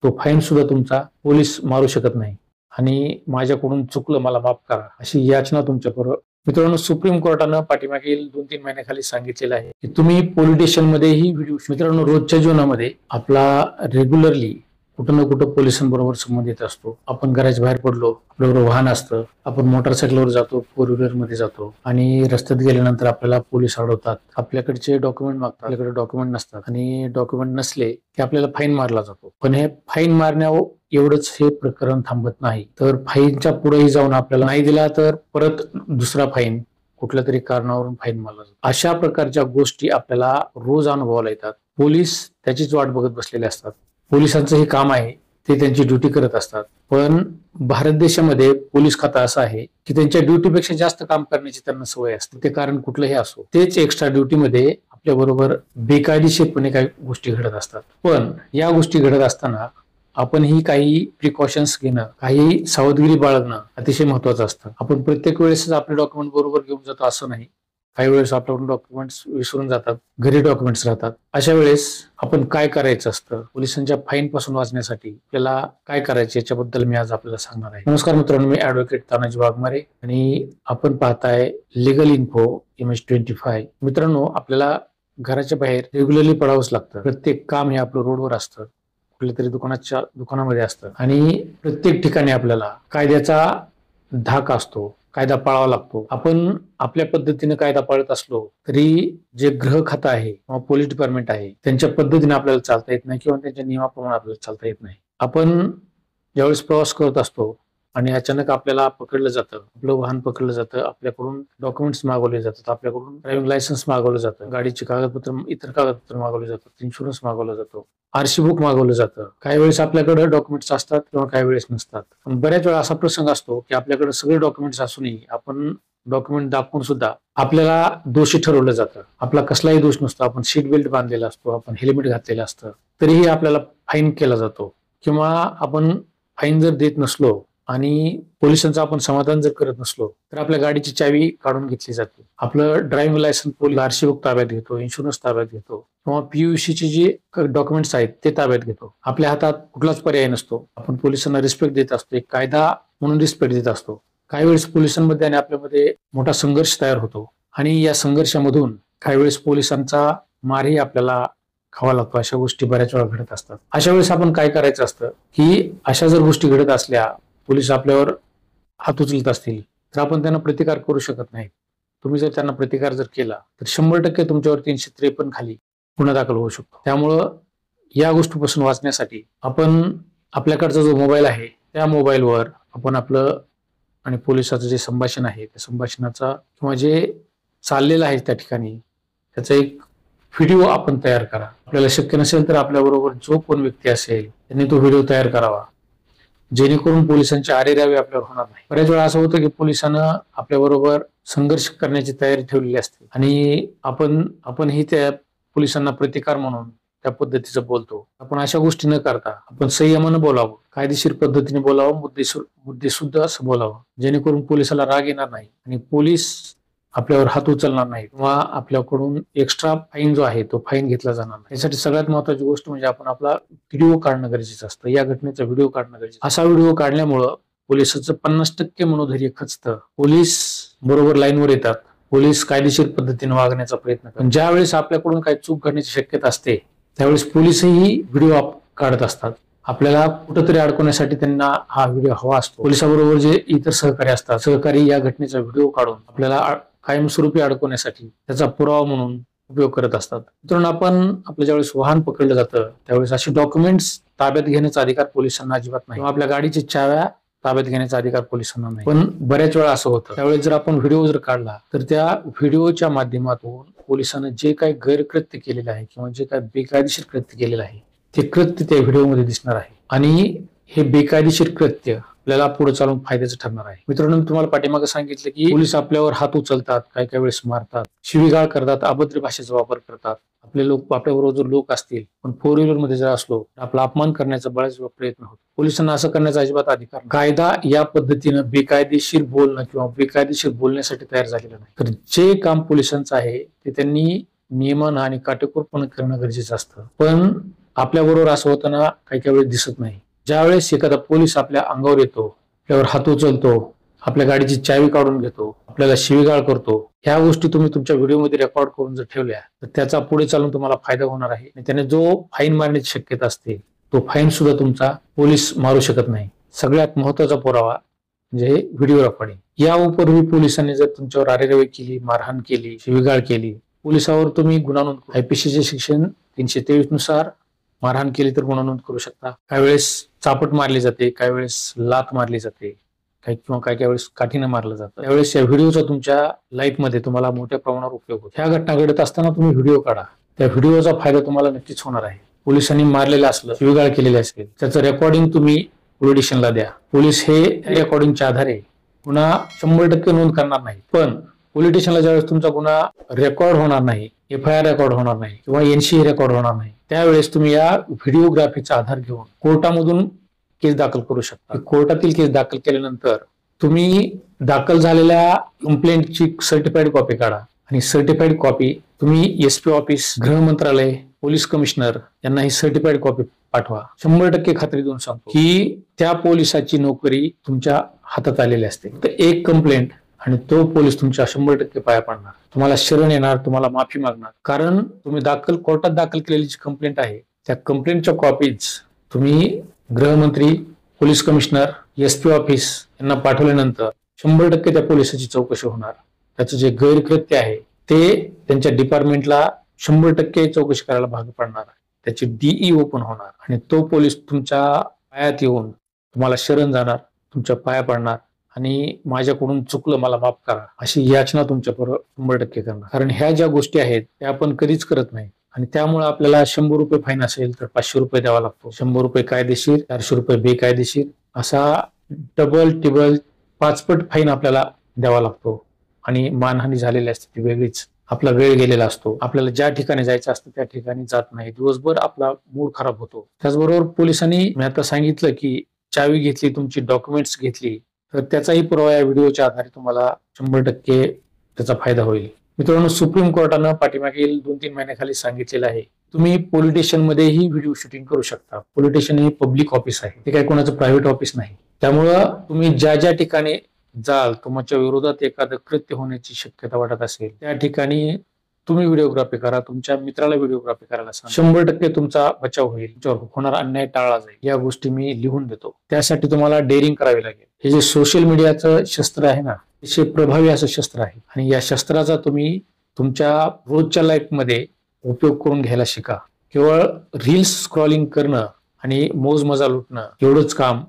तो फाईन सुद्धा तुमचा पोलीस मारू शकत नाही आणि माझ्याकडून चुकलं, मला माफ करा, अशी याचना तुमच्याबरोबर. मित्रांनो, सुप्रीम कोर्टानं पाठीमागील 2-3 महिन्याखाली सांगितलेलं आहे की तुम्ही पोलीस स्टेशनमध्येही व्हिडिओ. मित्रांनो, रोजच्या जीवनामध्ये आपला रेग्युलरली कुठं ना कुठं पोलिसांबरोबर संबंधित असतो. आपण घराच्या बाहेर पडलो, आपल्याबरोबर वाहन असतं, आपण मोटरसायकलवर जातो, 4 व्हीलर मध्ये जातो आणि रस्त्यात गेल्यानंतर आपल्याला पोलीस अडवतात, आपल्याकडचे डॉक्युमेंट मागतात, आपल्याकडे डॉक्युमेंट नसतात आणि डॉक्युमेंट नसले की आपल्याला फाईन मारला जातो. पण हे फाईन मारण्यावर एवढंच हे प्रकरण थांबत नाही, तर फाईनच्या पुढेही जाऊन आपल्याला नाही दिला तर परत दुसरा फाईन, कुठल्या तरी कारणावरून फाईन मारला जातो. अशा प्रकारच्या गोष्टी आपल्याला रोज अनुभवायला येतात. पोलीस त्याचीच वाट बघत बसलेले असतात. पोलिसांचं हे काम आहे, ते त्यांची ड्युटी करत असतात. पण भारत देशामध्ये पोलीस खाता असं आहे की त्यांच्या ड्युटीपेक्षा जास्त काम करण्याची त्यांना सवय असते. ते कारण कुठलंही असो, तेच एक्स्ट्रा ड्युटीमध्ये आपल्या बरोबर बेकायदेशीरपणे काही गोष्टी घडत असतात. पण या गोष्टी घडत असताना आपणही काही प्रिकॉशन्स घेणं, काही सावधगिरी बाळगणं अतिशय महत्वाचं असतं. आपण प्रत्येक वेळेस आपले डॉक्युमेंट बरोबर घेऊन जातो असं नाही. काही वेळेस आपल्याकडून डॉक्युमेंट्स विसरून जातात, घरी डॉक्युमेंट्स राहतात. अशा वेळेस आपण काय करायचं असतं, पोलिसांच्या फाईन पासून वाचण्यासाठी आपल्याला काय करायचं, याच्याबद्दल मी आज आपल्याला सांगणार आहे. नमस्कार मित्रांनो, मी ऍडव्होकेट तानाजी वाघमारे आणि आपण पाहताय लिगल इन्फो MH25. मित्रांनो, आपल्याला घराच्या बाहेर रेग्युलरली पडावंच लागतं. प्रत्येक काम हे आपलं रोडवर असतं, कुठल्या तरी दुकानामध्ये असतं आणि प्रत्येक ठिकाणी आपल्याला कायद्याचा धाक असतो, कायदा पाळावा लागतो. आपण आपल्या पद्धतीने कायदा पाळत असलो तरी जे गृह खातं आहे किंवा पोलीस डिपार्टमेंट आहे त्यांच्या पद्धतीने आपल्याला चालता येत नाही किंवा त्यांच्या नियमाप्रमाणे आपल्याला चालता येत नाही. आपण ज्यावेळेस प्रवास करत असतो आणि अचानक आपल्याला पकडलं जातं, आपलं वाहन पकडलं जातं, आपल्याकडून डॉक्युमेंट्स मागवले जातात, आपल्याकडून ड्रायव्हिंग लायसन्स मागवलं जातं, गाडीची कागदपत्र, इतर कागदपत्र मागवले जातात, इन्शुरन्स मागवलं जातो, RC बुक मागवलं जातं. काही वेळेस आपल्याकडे डॉक्युमेंट्स असतात किंवा काही वेळेस नसतात. पण बऱ्याच वेळा असा प्रसंग असतो की आपल्याकडे सगळे डॉक्युमेंट्स असूनही आपण डॉक्युमेंट दाखवून सुद्धा आपल्याला दोषी ठरवलं जातं. आपला कसलाही दोष नसतो, आपण सीट बेल्ट बांधलेला असतो, आपण हेल्मेट घातलेलं असतं, तरीही आपल्याला फाईन केला जातो. किंवा आपण फाईन जर देत नसलो आणि पोलिसांचं आपण समाधान जर करत नसलो तर आपल्या गाडीची चावी काढून घेतली जाते, आपलं ड्रायव्हिंग लायसन्स, RC बुक ताब्यात घेतो, इन्शुरन्स ताब्यात घेतो किंवा PUC चे जे डॉक्युमेंट्स आहेत ते ताब्यात घेतो. आपल्या हातात कुठलाच पर्याय नसतो. आपण पोलिसांना रिस्पेक्ट देत असतो, एक कायदा म्हणून रिस्पेक्ट देत असतो. काही वेळेस पोलिसांमध्ये आणि आपल्यामध्ये मोठा संघर्ष तयार होतो आणि या संघर्षामधून काही वेळेस पोलिसांचा मारही आपल्याला खावा लागतो. अशा गोष्टी बऱ्याच वेळा घडत असतात. अशा वेळेस आपण काय करायचं असतं की अशा जर गोष्टी घडत असल्या, पोलीस आपल्यावर हात उचलत असतील तर आपण त्यांना प्रतिकार करू शकत नाही. तुम्ही जर त्यांना प्रतिकार जर केला तर 100% तुमच्यावर 353 खाली गुन्हा दाखल होऊ शकतो. त्यामुळं या गोष्टीपासून वाचण्यासाठी आपण आपल्याकडचा जो मोबाईल आहे त्या मोबाईलवर आपण आपलं आणि पोलिसाचं जे संभाषण आहे त्या संभाषणाचा किंवा जे चाललेलं आहे त्या ठिकाणी त्याचा एक व्हिडिओ आपण तयार करा. आपल्याला शक्य नसेल तर आपल्याबरोबर जो कोण व्यक्ती असेल त्यांनी तो व्हिडिओ तयार करावा, जेणेकरून पोलिसांचे आरेरावे आपल्यावर होणार नाही. बऱ्याच वेळा असं होतं की पोलिसांना आपल्याबरोबर संघर्ष करण्याची तयारी ठेवलेली असते आणि आपणही त्या पोलिसांना प्रतिकार म्हणून त्या पद्धतीचं बोलतो. आपण अशा गोष्टी न करता आपण संयमानं बोलावं, कायदेशीर पद्धतीने बोलावं, मुद्देसुद्धा असं बोलावं, जेणेकरून पोलिसाला राग येणार नाही आणि पोलीस आपल्यावर हात उचलणार नाही किंवा आपल्याकडून एक्स्ट्रा फाईन जो आहे तो फाईन घेतला जाणार नाही. यासाठी सगळ्यात महत्वाची गोष्ट म्हणजे आपण आपला व्हिडिओ काढणं गरजेचं असतं. या घटनेचा व्हिडिओ काढणं गरजेचं. असा व्हिडिओ काढल्यामुळं पोलिसाचं 50% मनोधैर्य खचतं. पोलीस बरोबर लाईनवर येतात, पोलीस कायदेशीर पद्धतीने वागण्याचा प्रयत्न करतात. ज्या वेळेस आपल्याकडून काही चूक घडण्याची शक्यता असते त्यावेळेस पोलीसही व्हिडिओ काढत असतात. आपल्याला कुठंतरी अडकवण्यासाठी त्यांना हा व्हिडिओ हवा असतो. पोलिसाबरोबर जे इतर सहकारी असतात, सहकारी या घटनेचा व्हिडिओ काढून आपल्याला कायमस्वरूपी अडकवण्यासाठी त्याचा पुरावा म्हणून उपयोग करत असतात. मित्रांनो, आपण आपल्या ज्यावेळेस वाहन पकडलं जातं त्यावेळेस अशी डॉक्युमेंट्स ताब्यात घेण्याचा अधिकार पोलिसांना अजिबात नाही. आपल्या गाडीची चाव्या ताब्यात घेण्याचा अधिकार पोलिसांना नाही. पण बऱ्याच वेळा असं होतं, त्यावेळेस जर आपण व्हिडिओ जर काढला तर त्या व्हिडिओच्या माध्यमातून पोलिसांना जे काही गैरकृत्य केलेलं आहे किंवा जे काही बेकायदेशीर कृत्य केलेलं आहे ते कृत्य त्या व्हिडिओमध्ये दिसणार आहे आणि हे बेकायदेशीर कृत्य आपल्याला पुढे चालून फायद्याचं ठरणार आहे. मित्रांनो, तुम्हाला पाठीमागे सांगितलं की पोलीस आपल्यावर हात उचलतात, काही काही वेळेस मारतात, शिवीगाळ करतात, अभद्र भाषेचा वापर करतात. आपले लोक, आपल्याबरोबर जर लोक असतील पण 4 व्हीलर मध्ये जर असलो आपला अपमान करण्याचा बऱ्याच प्रयत्न होतो. पोलिसांना असं करण्याचा अजिबात अधिकार नाही. कायदा या पद्धतीनं बेकायदेशीर बोलणं किंवा बेकायदेशीर बोलण्यासाठी तयार झालेलं नाही. तर जे काम पोलिसांचं आहे ते त्यांनी नियमानं आणि काटेकोरपणे करणं गरजेचं असतं. पण आपल्याबरोबर असं होताना काही काही वेळेस दिसत नाही. ज्यावेळेस एखादा पोलीस आपल्या अंगावर येतो, आपल्यावर हात उचलतो, आपल्या गाडीची चावी काढून घेतो, आपल्याला शिवीगाळ करतो, ह्या गोष्टी तुम्ही तुमच्या व्हिडिओमध्ये रेकॉर्ड करून जर ठेवल्या तर त्याचा पुढे चालून तुम्हाला फायदा होणार आहे. आणि त्याने जो फाईन मारण्याची शक्यता असते तो फाईन सुद्धा तुमचा पोलीस मारू शकत नाही. सगळ्यात महत्वाचा पुरावा म्हणजे व्हिडिओ रेकॉर्डिंग. या उपरही पोलिसांनी जर तुमच्यावर आरेरावी केली, मारहाण केली, शिवीगाळ केली, पोलिसावर तुम्ही गुन्हा नोंद IPCचे सेक्शन 323 नुसार मारहाण केली तर गुन्हा नोंद करू शकता. काही वेळेस चापट मारली जाते, काही वेळेस लात मारली जाते, किंवा काही वेळेस काठीनं मारलं जातं. त्यावेळेस या व्हिडिओचा तुमच्या लाईफमध्ये तुम्हाला मोठ्या प्रमाणावर उपयोग होतो. ह्या घटना घडत असताना तुम्ही व्हिडिओ काढा. त्या व्हिडिओचा फायदा तुम्हाला नक्कीच होणार आहे. पोलिसांनी मारलेलं असलं, शिवीगाळ केलेली असेल, त्याचं रेकॉर्डिंग तुम्ही पोलीस स्टेशनला द्या. पोलीस हे रेकॉर्डिंगच्या आधारे गुन्हा 100% नोंद करणार नाही, पण पोलीस स्टेशनला ज्यावेळेस तुमचा गुन्हा रेकॉर्ड होणार नाही, FIR रेकॉर्ड होणार नाही किंवा NC रेकॉर्ड होणार नाही, त्यावेळेस तुम्ही या व्हिडिओग्राफीचा आधार घेऊन कोर्टामधून केस दाखल करू शकता. कोर्टातील केस दाखल केल्यानंतर तुम्ही दाखल झालेल्या कंप्लेंटची सर्टिफाईड कॉपी काढा आणि सर्टिफाईड कॉपी तुम्ही SP ऑफिस, गृह मंत्रालय, पोलीस कमिशनर यांना ही सर्टिफाईड कॉपी पाठवा. 100% खात्री देऊन सांगतो की त्या पोलिसाची नोकरी तुमच्या हातात आलेली असते. तर एक कंप्लेंट आणि तो पोलीस तुमच्या 100% पाया पडणार, तुम्हाला शरण येणार, तुम्हाला माफी मागणार. कारण तुम्ही कोर्टात दाखल केलेली जी कंप्लेंट आहे त्या कंप्लेंटच्या कॉपीज तुम्ही गृहमंत्री, पोलीस कमिशनर, SP ऑफिस यांना पाठवल्यानंतर 100% त्या पोलिसाची चौकशी होणार. त्याचं जे गैरकृत्य आहे ते त्यांच्या डिपार्टमेंटला 100% चौकशी करायला भाग पडणार. त्याची DE ओपन होणार आणि तो पोलीस तुमच्या पायात येऊन तुम्हाला शरण जाणार, तुमच्या पाया पडणार आणि माझ्याकडून चुकलं, मला माफ करा, अशी याचना तुमच्या 100% करणार. कारण ह्या ज्या गोष्टी आहेत त्या आपण कधीच करत नाही आणि त्यामुळे आपल्याला 100 रुपये फाईन असेल तर 500 रुपये द्यावा लागतो. 100 रुपये कायदेशीर, 400 रुपये बेकायदेशीर, असा डबल टिबल 5 पट फाईन आपल्याला द्यावा लागतो. आणि मानहानी झालेली असते ती वेगळीच. आपला वेळ गेलेला असतो, आपल्याला ज्या ठिकाणी जायचं असतं त्या ठिकाणी जात नाही, दिवसभर आपला मूड खराब होतो. त्याचबरोबर पोलिसांनी मी आता सांगितलं की चावी घेतली, तुमची डॉक्युमेंट्स घेतली, तर त्याचाही पुरावा या व्हिडिओच्या आधारे तुम्हाला 100% त्याचा फायदा होईल. मित्रांनो, सुप्रीम कोर्टानं पाठीमागील 2-3 महिन्याखाली सांगितलेलं आहे तुम्ही पोलीस स्टेशन मध्येही व्हिडिओ शूटिंग करू शकता. पोलीस स्टेशन हे पब्लिक ऑफिस आहे, ते काही कोणाचं प्रायव्हेट ऑफिस नाही. त्यामुळं तुम्ही ज्या ज्या ठिकाणी जाल, तुमच्या विरोधात एखादं कृत्य होण्याची शक्यता वाटत असेल त्या ठिकाणी तुम्ही व्हिडिओग्राफी करा, तुमच्या मित्राला व्हिडिओग्राफी करायला सांगा. 100% तुमचा बचाव होईल, तुमच्यावर होणारा अन्याय टाळला जाईल. या गोष्टी मी लिहून देतो. त्यासाठी तुम्हाला डेअरिंग करावी लागेल. हे जे सोशल मीडियाचं शस्त्र आहे ना, अतिशय प्रभावी असं शस्त्र आहे आणि या शस्त्राचा तुम्ही तुमच्या रोजच्या लाईफमध्ये उपयोग करून घ्यायला शिका. केवळ रील्स स्क्रॉलिंग करणं आणि मोज मजा लुटणं एवढंच काम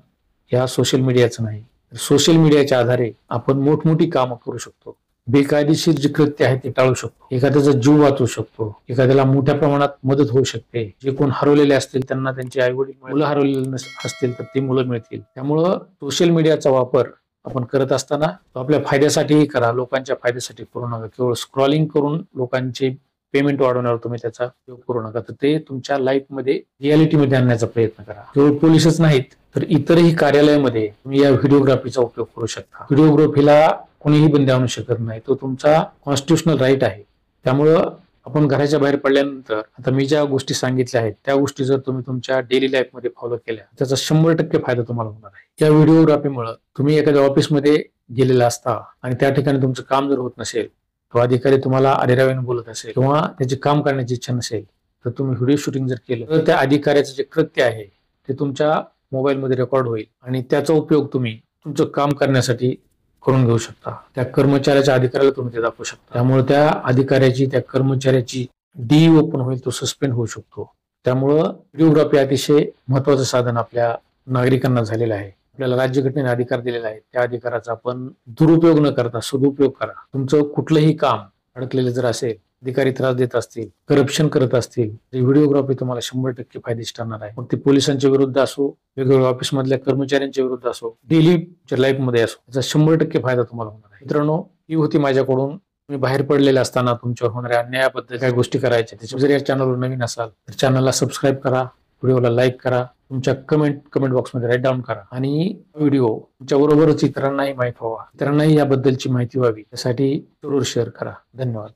या सोशल मीडियाचं नाही. सोशल मीडियाच्या आधारे आपण मोठमोठी कामं करू शकतो. बेकायदेशीर जे कृत्य आहे ते टाळू शकतो, एखाद्याचा जीव वाचवू शकतो, एखाद्याला मोठ्या प्रमाणात मदत होऊ शकते. जे कोण हरवलेले असतील त्यांना त्यांचे आई वडील, मुलं हरवलेले असतील तर ती मुलं मिळतील. त्यामुळं सोशल मीडियाचा वापर आपण करत असताना तो आपल्या फायद्यासाठीही करा, लोकांच्या फायद्यासाठी करू नका. केवळ स्क्रॉलिंग करून लोकांचे पेमेंट वाढवण्यावर तुम्ही त्याचा उपयोग करू नका. तर ते तुमच्या लाईफमध्ये, रियालिटीमध्ये आणण्याचा प्रयत्न करा. केवळ पोलीसच नाहीत तर इतरही कार्यालयामध्ये तुम्ही या व्हिडिओग्राफीचा उपयोग करू शकता. व्हिडिओग्राफीला कोणीही बंदी आणू शकत नाही, तो तुमचा कॉन्स्टिट्युशनल राईट आहे. त्यामुळं आपण घराच्या बाहेर पडल्यानंतर आता मी ज्या गोष्टी सांगितल्या आहेत त्या गोष्टी जर तुम्ही तुमच्या डेली लाईफमध्ये फॉलो केल्या त्याचा 100% फायदा तुम्हाला होणार आहे. या व्हिडिओग्राफीमुळे तुम्ही एखाद्या ऑफिसमध्ये गेलेला असता आणि त्या ठिकाणी तुमचं काम जर होत नसेल, तो अधिकारी तुम्हाला अरेरावीने बोलत असेल किंवा त्याचे काम करण्याची इच्छा नसेल, तर तुम्ही व्हिडिओ शूटिंग जर केलं तर त्या अधिकाऱ्याचं जे कृत्य आहे ते तुमच्या मोबाईलमध्ये रेकॉर्ड होईल आणि त्याचा उपयोग तुम्ही तुमचं काम करण्यासाठी करून घेऊ शकता. त्या कर्मचाऱ्याच्या अधिकाऱ्याला तुम्ही ते दाखवू शकता. त्यामुळे त्या अधिकाऱ्याची, त्या कर्मचाऱ्याची DE ओपन होईल, तो सस्पेंड होऊ शकतो. त्यामुळं व्हिडिओग्राफी अतिशय महत्वाचं साधन आपल्या नागरिकांना झालेलं आहे. आपल्याला राज्यघटनेने अधिकार दिलेला आहे, त्या अधिकाराचा आपण दुरुपयोग न करता सदुपयोग करा. तुमचं कुठलंही काम अडकलेलं जर असेल, अधिकारी त्रास देत असतील, करप्शन करत असतील, व्हिडिओग्राफी तुम्हाला 100% फायदेशीर ठरणार आहे. मग ते पोलिसांच्या विरुद्ध असो, वेगवेगळ्या ऑफिस मधल्या कर्मचाऱ्यांच्या विरुद्ध असो, डेली लाईफ मध्ये असो, त्याचा 100% फायदा तुम्हाला होणार आहे. मित्रांनो, ही होती माझ्याकडून तुम्ही बाहेर पडलेले असताना तुमच्यावर होणाऱ्या अन्यायाबद्दल काय गोष्टी करायच्या. त्याच्यावर जर या चॅनलवर नवीन असाल तर चॅनलला सबस्क्राईब करा, व्हिडिओला लाईक करा, तुमच्या कमेंट बॉक्समध्ये राईट डाऊन करा आणि व्हिडिओ तुमच्या बरोबरच इतरांनाही माहित व्हावा, इतरांनाही याबद्दलची माहिती व्हावी, यासाठी जरूर शेअर करा. धन्यवाद.